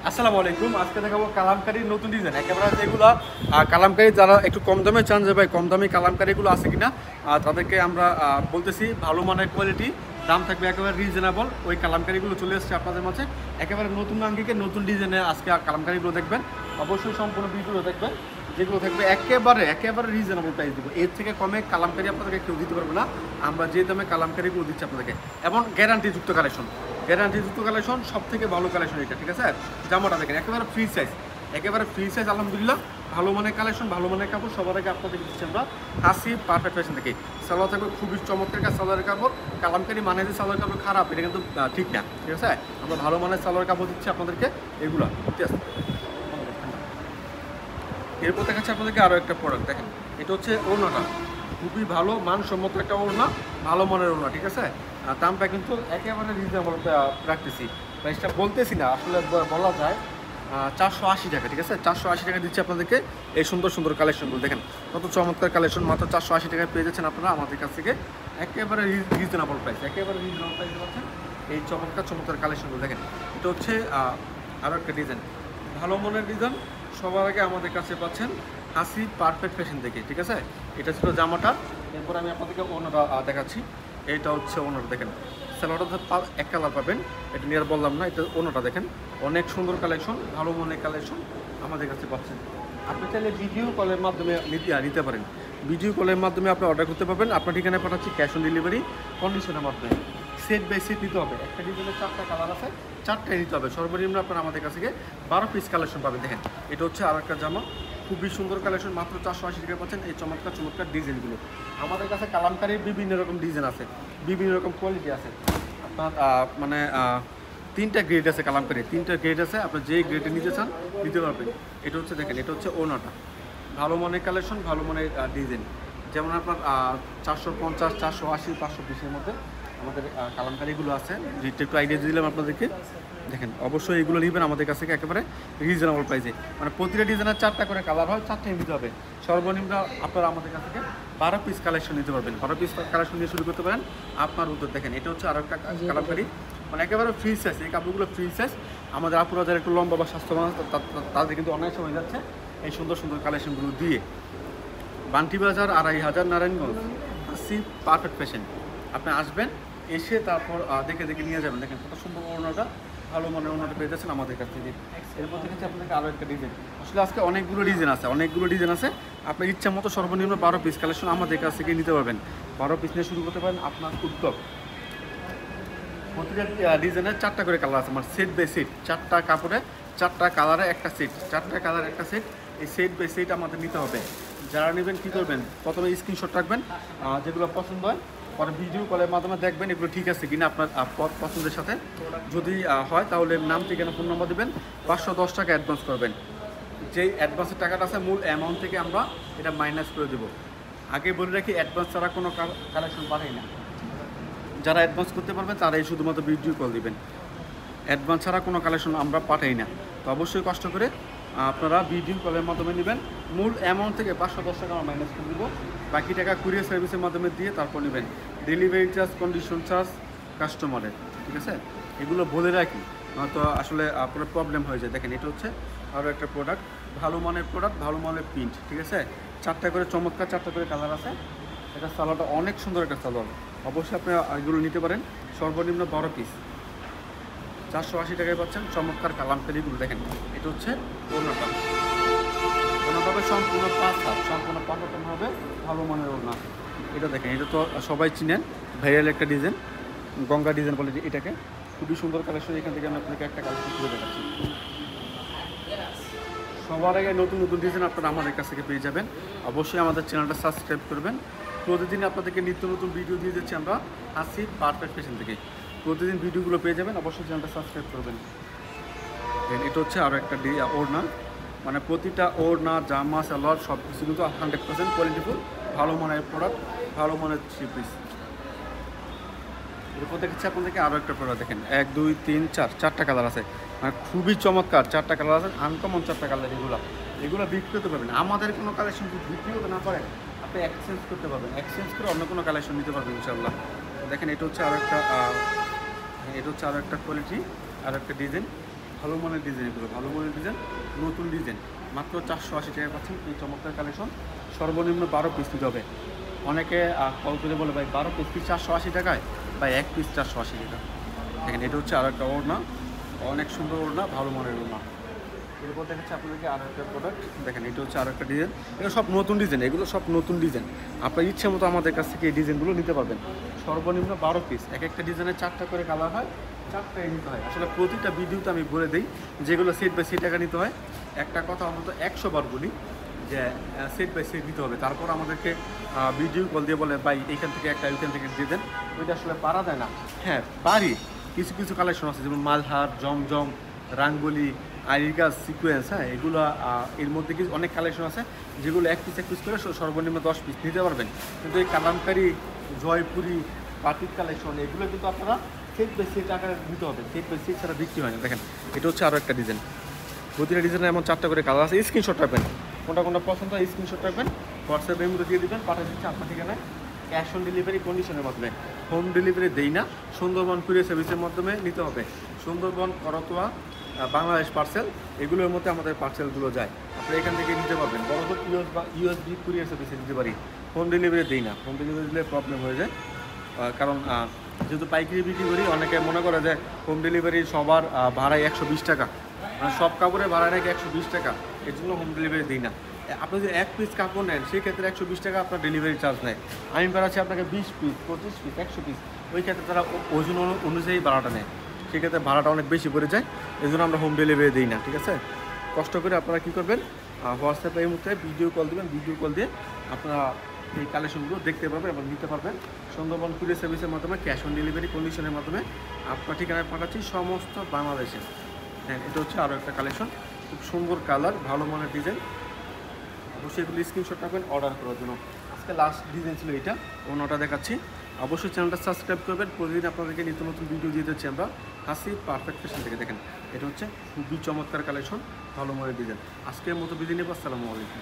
আসসালামু আলাইকুম। আজকে দেখাবো কালামকারীর নতুন ডিজাইন। একেবারে যেগুলো কালামকারী যারা একটু কম দামে চান যে ভাই কম দামি কালামকারীগুলো আছে কিনা, তাদেরকে আমরা বলতেছি ভালো মানের কোয়ালিটি, দাম থাকবে একেবারে রিজনেবল। ওই কালামকারীগুলো চলে এসছে আপনাদের মাঝে একেবারে নতুন আঙ্গিকে নতুন ডিজাইনে। আজকে কালামকারীগুলো দেখবেন, অবশ্যই সম্পূর্ণ ভিডিও দেখবেন, যেগুলো থাকবে একেবারে রিজনেবল প্রাইস দিব। এর থেকে কমে কালামকারী আপনাদেরকে কেউ দিতে পারবে না। আমরা যে দামে কালামকারীগুলো দিচ্ছি আপনাদেরকে, এবং গ্যারান্টিযুক্ত কালেকশন সব থেকে ভালো কালেকশন এটা, ঠিক আছে। জামাটা দেখেন একেবারে ফ্রি সাইজ আলহামদুলিল্লাহ। ভালো মানের কালেকশন, ভালো মানের কাপড়। সবার আগে আপনাদের দিচ্ছি আমরা হাসি পারফেক্ট ফ্যাশন থেকে। সালোয়ার থাকবে খুবই চমৎকার সালোয়ারের কাপড়। কালামকারী মানে যে সালোয়ার কাপড় খারাপ, এটা কিন্তু ঠিক না, ঠিক আছে। আমরা ভালো মানের সালোয়ার কাপড় দিচ্ছি আপনাদেরকে এগুলো, ঠিক আছে। এরপর দেখাচ্ছি আপনাদেরকে আরও একটা প্রোডাক্ট দেখেন। এটা হচ্ছে ওড়নাটা, খুবই ভালো মানসম্মত একটা ওড়না, ভালো মানের ওড়না, ঠিক আছে। দামটা কিন্তু একেবারে রিজনেবল রাখতেছি, প্রাইসটা বলতেছি না, আসলে বলা যায় 480 টাকা, ঠিক আছে। 480 টাকা দিচ্ছি আপনাদেরকে এই সুন্দর সুন্দর কালেকশনগুলো। দেখেন কত চমৎকার কালেকশন, মাত্র 480 টাকায় পেয়ে যাচ্ছেন আপনারা আমাদের কাছ থেকে। একেবারে রিজনেবল প্রাইস পাচ্ছেন এই চমৎকার কালেকশনগুলো। দেখেন এটা হচ্ছে আরও একটা ডিজাইন, ভালো মনের ডিজাইন। সবার আগে আমাদের কাছে পাচ্ছেন হাসি পারফেক্ট ফ্যাশন থেকে, ঠিক আছে। এটা ছিল জামাটা। এরপর আমি আপনাদেরকে ওনাটা দেখাচ্ছি। এইটা হচ্ছে ওনাটা, দেখেন স্যালোয়ারটা এক কালার পাবেন, এটা নিয়ে আর বললাম না। এটা ওনাটা দেখেন, অনেক সুন্দর কালেকশন, ভালো মনের কালেকশন আমাদের কাছে পাচ্ছেন। আপনি চাইলে ভিডিও কলের মাধ্যমে নিতে পারেন। ভিডিও কলের মাধ্যমে আপনি অর্ডার করতে পারবেন। আপনার ঠিকানায় পাঠাচ্ছি ক্যাশ অন ডেলিভারি কন্ডিশনের মাধ্যমে। সেট বাই সেট নিতে হবে। একটা ডিজাইনের 4টা কালার আছে, 4টাই নিতে হবে। সর্বনিম্ন আপনারা আমাদের কাছ থেকে 12 পিস কালেকশন পাবেন। দেখেন এটা হচ্ছে আর একটা জামা, খুবই সুন্দর কালেকশন, মাত্র 480 টাকা পাচ্ছেন এই চমৎকার ডিজাইনগুলো। আমাদের কাছে কালামকারীর বিভিন্ন রকম ডিজাইন আছে, বিভিন্ন রকম কোয়ালিটি আছে। আপনার মানে 3টা গ্রেড আছে কালামকারী, 3টা গ্রেড আছে। আপনি যেই গ্রেডে নিতে চান নিতে পারবেন। এটা হচ্ছে দেখেন, এটা হচ্ছে ওনাটা, ভালো মানের কালেকশন, ভালো মানের ডিজাইন। যেমন আপনার 450, 480, 520-এর মধ্যে আমাদের কালামকারীগুলো আছে। যেটা একটু আইডিয়া দিলাম আপনাদেরকে। দেখেন অবশ্যই এগুলো নেবেন আমাদের কাছ থেকে একেবারে রিজনেবল প্রাইসে। মানে প্রতিটা ডিজাইনের 4টা করে কালার হয়, 4টাই নিতে হবে। সর্বনিম্ন আপনারা আমাদের কাছ থেকে 12 পিস কালেকশন নিতে পারবেন। 12 পিস কালেকশন নিয়ে শুরু করতে পারেন আপনার উদ্যোগ। দেখেন এটা হচ্ছে আরও একটা কালামকারী, মানে একেবারে ফ্রি সাইজ। এই কাপড়গুলো ফ্রি সাইজ। আমাদের আপুরা যারা একটু লম্বা বা স্বাস্থ্যবান তাদের কিন্তু অনেক সময় যাচ্ছে এই সুন্দর সুন্দর কালেকশনগুলো দিয়ে। বান্টি বাজার 2500 নারায়ণগঞ্জ, হাসি পারফেক্ট ফ্যাশন। আপনি আসবেন, এসে তারপর দেখে নিয়ে যাবেন। দেখেন কত সুন্দর ওড়নাটা, ভালো মানের ওড়নাটা পেয়ে যাচ্ছেন আমাদের কাছ থেকে। এরপর দেখেছি আপনাকে আরও একটা ডিজাইন। আসলে আজকে অনেকগুলো ডিজাইন আছে। আপনার ইচ্ছা মতো সর্বনিম্ন 12 পিস কালেকশন আমাদের কাছ থেকে নিতে পারবেন। 12 পিস নিয়ে শুরু করতে পারেন আপনার উদ্যোগ। প্রতিটা ডিজাইনের 4টা করে কালার আছে। আমার সেট বাই সেট, 4টা কাপড়ে 4টা কালারে একটা সেট, 4টা কালার একটা সেট। এই সেট বাই সেট আমাদের নিতে হবে। যারা নেবেন কী করবেন, প্রথমে স্ক্রিনশট রাখবেন, যেগুলো পছন্দ হয় পরে ভিডিও কলের মাধ্যমে দেখবেন এগুলো ঠিক আছে কিনা আপনার পছন্দের সাথে। যদি হয় তাহলে নাম, ঠিকানা, ফোন নম্বর দেবেন। 510 টাকা অ্যাডভান্স করবেন। যেই অ্যাডভান্সের টাকাটা আছে মূল অ্যামাউন্ট থেকে আমরা এটা মাইনাস করে দেবো। আগে বলে রাখি, অ্যাডভান্স ছাড়া কোনো কালেকশন পাঠাই না। যারা অ্যাডভান্স করতে পারবেন তারাই শুধুমাত্র ভিডিও কল দিবেন। অ্যাডভান্স ছাড়া কোনো কালেকশন আমরা পাঠাই না। তো অবশ্যই কষ্ট করে আপনারা ভিডিও কলের মাধ্যমে নেবেন। মূল অ্যামাউন্ট থেকে 510 টাকা আমরা মাইনাস করে দেবো। বাকি টাকা কুরিয়ার সার্ভিসের মাধ্যমে দিয়ে তারপর নেবেন। ডেলিভারি চার্জ, কন্ডিশন চার্জ কাস্টমারের, ঠিক আছে। এগুলো বলে রাখি, তো আসলে আপনার প্রবলেম হয়ে যায়। দেখেন এটা হচ্ছে আরও একটা প্রোডাক্ট, ভালো মানের প্রিন্ট, ঠিক আছে। 4টা করে চমৎকার, 4টা করে কালার আছে। এটা সালোয়ারটা অনেক সুন্দর একটা সালোয়ার। অবশ্যই আপনি এগুলো নিতে পারেন। সর্বনিম্ন 12 পিস 480 টাকায় পাচ্ছেন চমৎকার কালামকারীগুলো। দেখেন এটা হচ্ছে ওড়নাটা হবে সম্পূর্ণ 5 হাত, সম্পূর্ণ 5 হাত হবে, ভালো মানের ওড়না। এটা দেখেন, এটা তো সবাই চিনেন, ভাইরাল একটা ডিজাইন, গঙ্গা ডিজাইন বলে এটাকে। খুবই সুন্দর কালেকশন। এখান থেকে আমি আপনাকে একটা কালেকশন তুলে দেখাচ্ছি। সবার আগে নতুন ডিজাইন আপনারা আমাদের কাছ থেকে পেয়ে যাবেন। অবশ্যই আমাদের চ্যানেলটা সাবস্ক্রাইব করবেন। প্রতিদিন আপনাদেরকে নিত্য নতুন ভিডিও দিয়ে যাচ্ছি আমরা হাসি পারফেক্ট ফ্যাশন থেকে। প্রতিদিন ভিডিওগুলো পেয়ে যাবেন, অবশ্যই চ্যানেলটা সাবস্ক্রাইব করবেন। এটা হচ্ছে আরও একটা ওড়না, মানে প্রতিটা ওড়না, জামা, সালোয়ার সব কিছু কিন্তু 100% কোয়ালিটিফুল, ভালো মানের প্রোডাক্ট, ভালো মানের 3 পিস। এরপর দেখছি আপনাদেরকে আরও একটা প্রোডাক্ট। দেখেন 1, 2, 3, 4, 4টা কালার আছে। মানে খুবই চমৎকার 4টা কালার আছে, আনকমন 4টা কালার। এগুলো বিক্রি করতে পারবেন। আমাদের কোনো কালেকশন যদি বিক্রি করতে না পারেন আপনি এক্সচেঞ্জ করতে পারবেন, এক্সচেঞ্জ করে অন্য কোনো কালেকশন নিতে পারবেন ইনশাআল্লাহ। দেখেন এটা হচ্ছে আরও একটা কোয়ালিটি, আরও একটা ডিজাইন। ভালো মানের ডিজাইন, এগুলো ভালো মানের ডিজাইন, নতুন ডিজাইন, মাত্র 480 টাকা পাচ্ছেন এই চমৎকার কালেকশন। সর্বনিম্ন 12 পিস নিতে হবে। অনেকে কল করে বলে ভাই 12 পিস কি 480 টাকায়, ভাই এক পিস 480 টাকা। দেখেন এটা হচ্ছে আরও একটা ওড়না, অনেক সুন্দর ওড়না, ভালো মানের ওড়না। এরপর দেখাচ্ছে আপনাদেরকে আরও একটা প্রোডাক্ট, দেখেন এটা হচ্ছে আরও একটা ডিজাইন, এগুলো সব নতুন ডিজাইন, এগুলো সব নতুন ডিজাইন। আপনার ইচ্ছে মতো আমাদের কাছ থেকে এই ডিজাইনগুলো নিতে পারবেন। সর্বনিম্ন 12 পিস, এক একটা ডিজাইনের 4টা করে কালার হয়, 4টাই নিতে হয়। আসলে প্রতিটা ভিডিওতে আমি বলে দিই যেগুলো সেট বাই সেট টাকা নিতে হয়। একটা কথা অন্তত 100 বার বলি যে সেট বাই সেট নিতে হবে। তারপর আমাদেরকে ভিডিও কল দিয়ে বলে ভাই এইখান থেকে একটা ওইখান থেকে দিয়ে দেন, ওইটা আসলে পারা যায় না। হ্যাঁ পারি, কিছু কিছু কালেকশন আছে যেমন মালহার, জমজম, রাঙ্গুলি, আইরিকাস, সিকোয়েন্স, হ্যাঁ এগুলো এর মধ্যে কিছু অনেক কালেকশন আছে যেগুলো এক পিস করে সর্বনিম্ন 10 পিস নিতে পারবেন। কিন্তু এই কালামকারি, জয়পুরি, বাটিক কালেকশন এগুলো কিন্তু আপনারা সেট বাই সেট আকারে নিতে হবে, সেট বাই সেট ছাড়া বিক্রি হয় না। দেখেন এটা হচ্ছে আরও একটা ডিজাইন, প্রতিটা ডিজাইনে এমন 4টা করে কালার আছে। স্ক্রিনশট রাখবেন, কোনটা কোনটা পছন্দ হয় স্ক্রিনশট রাখবেন, হোয়াটসঅ্যাপের মধ্যে দিয়ে দেবেন, পাঠিয়ে দিচ্ছে আপনার ঠিকানায়। ক্যাশ অন ডেলিভারি কন্ডিশনের মাধ্যমে, হোম ডেলিভারি দেই না, সুন্দরবন কুরিয়ার সার্ভিসের মাধ্যমে নিতে হবে। সুন্দরবন, করতোয়া, বাংলাদেশ পার্সেল এগুলোর মধ্যে আমাদের পার্সেলগুলো যায়, আপনি এখান থেকে নিতে পারবেন। বড় ইউএসবি কুরিয়ার সার্ভিসে দিতে পারি, হোম ডেলিভারি দিই না। হোম ডেলিভারি দিলে প্রবলেম হয়ে যায়, কারণ যেহেতু পাইকারি বিক্রি করি, অনেকে মনে করে যে হোম ডেলিভারি সবার ভাড়ায় 120 টাকা, মানে সব কাপড়ের ভাড়া নাকি 120 টাকা, এর জন্য হোম ডেলিভারি দিই না। আপনি যদি এক পিস কাপড় নেন সেক্ষেত্রে 120 টাকা আপনার ডেলিভারি চার্জ নেয়। আমি বাড়াচ্ছি আপনাকে 20 পিস, 25 পিস, 100 পিস, ওই ক্ষেত্রে তারা ওজন অনুযায়ী ভাড়াটা নেয়, সেক্ষেত্রে ভাড়াটা অনেক বেশি পড়ে যায়, এই জন্য আমরা হোম ডেলিভারি দিই না। ঠিক আছে, কষ্ট করে আপনারা কী করবেন, হোয়াটসঅ্যাপে এই মুহূর্তে ভিডিও কল দেবেন, ভিডিও কল দিয়ে আপনারা এই কালেকশনগুলো দেখতে পারবেন এবং নিতে পারবেন। সুন্দরবন কুরিয়ার সার্ভিসের মাধ্যমে ক্যাশ অন ডেলিভারি কন্ডিশনের মাধ্যমে আপনার ঠিকানায় পাঠাচ্ছি সমস্ত বাংলাদেশে। হ্যাঁ এটা হচ্ছে আরও একটা কালেকশন, খুব সুন্দর কালার, ভালো মানের ডিজাইন। অবশ্যই এগুলো স্ক্রিনশট রাখবেন অর্ডার করার জন্য। আজকে লাস্ট ডিজাইন ছিল এইটা, অন্যটা দেখাচ্ছি। অবশ্যই চ্যানেলটা সাবস্ক্রাইব করবেন, প্রতিদিন আপনাদেরকে নিত্য নতুন ভিডিও দিয়ে দিচ্ছি আমরা হাসি পারফেক্ট ফ্যাশন থেকে। দেখেন এটা হচ্ছে খুবই চমৎকার কালেকশন, ভালো মানের ডিজাইন। আজকের মতো বিদায় নেব, আসসালামু আলাইকুম।